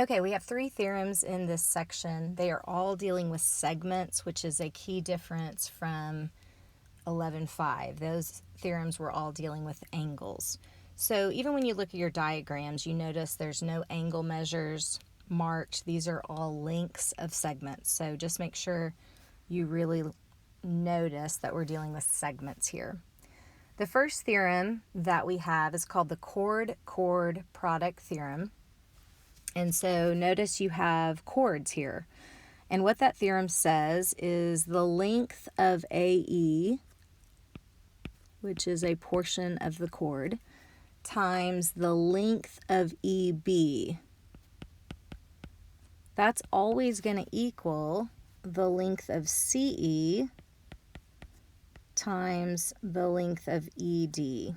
Okay, we have three theorems in this section. They are all dealing with segments, which is a key difference from 11.5. Those theorems were all dealing with angles. So even when you look at your diagrams, you notice there's no angle measures marked. These are all lengths of segments. So just make sure you really notice that we're dealing with segments here. The first theorem that we have is called the chord-chord product theorem. And so notice you have chords here. And what that theorem says is the length of AE, which is a portion of the chord, times the length of EB. That's always going to equal the length of CE times the length of ED.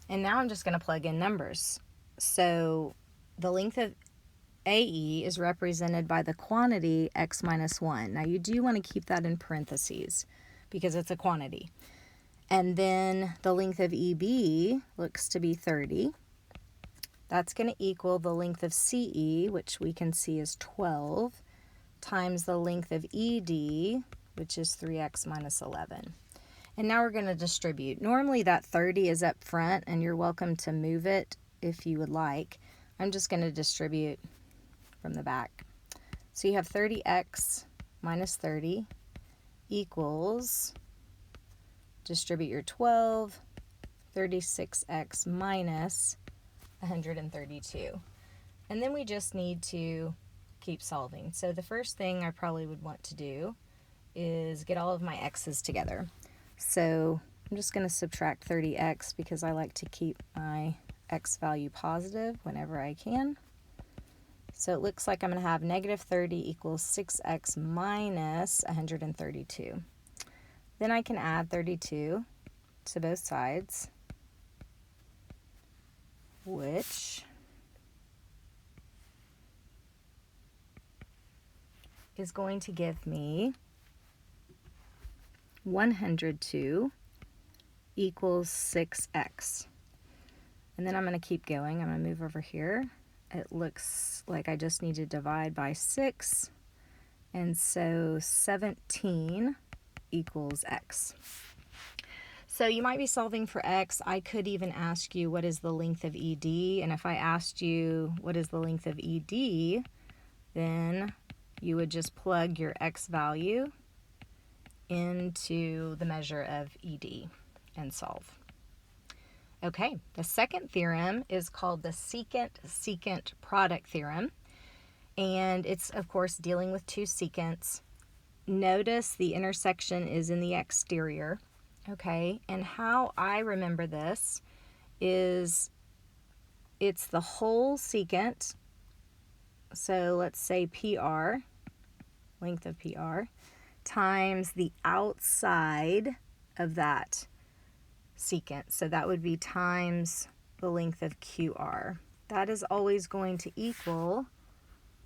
And now I'm just going to plug in numbers. So the length of AE is represented by the quantity x minus 1. Now you do want to keep that in parentheses because it's a quantity. And then the length of EB looks to be 30. That's going to equal the length of CE, which we can see is 12, times the length of ED, which is 3x minus 11. And now we're going to distribute. Normally that 30 is up front, and you're welcome to move it if you would like. I'm just going to distribute from the back. So you have 30x minus 30 equals, distribute your 12, 36x minus 132. And then we just need to keep solving. So the first thing I probably would want to do is get all of my x's together. So I'm just going to subtract 30x because I like to keep my x value positive whenever I can. So it looks like I'm going to have negative 30 equals 6x minus 132. Then I can add 32 to both sides, which is going to give me 102 equals 6x. And then I'm going to keep going. I'm going to move over here. It looks like I just need to divide by 6. And so 17 equals x. So you might be solving for x. I could even ask you what is the length of ED. And if I asked you what is the length of ED, then you would just plug your x value into the measure of ED and solve. Okay, the second theorem is called the secant-secant product theorem, and it's, of course, dealing with two secants. Notice the intersection is in the exterior, okay, and how I remember this is it's the whole secant, so let's say PR, length of PR, times the outside of that secant. So that would be times the length of QR. That is always going to equal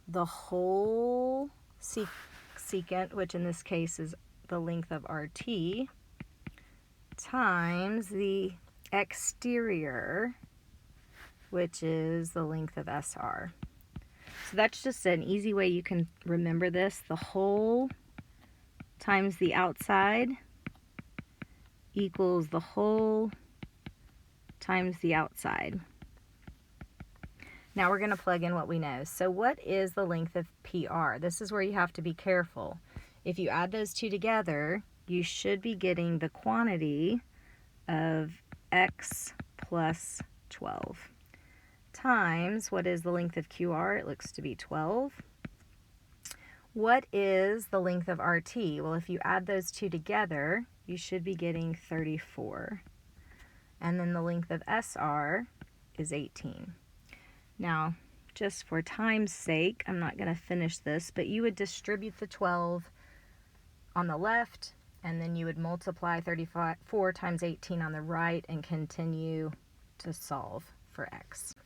the whole secant, which in this case is the length of RT, times the exterior, which is the length of SR. So that's just an easy way you can remember this. The whole times the outside equals the whole times the outside. Now we're going to plug in what we know. So what is the length of PR? This is where you have to be careful. If you add those two together, you should be getting the quantity of x plus 12 times what is the length of QR? It looks to be 12. What is the length of RT? Well, if you add those two together, you should be getting 34. And then the length of SR is 18. Now, just for time's sake, I'm not going to finish this, but you would distribute the 12 on the left, and then you would multiply 34 times 18 on the right and continue to solve for x.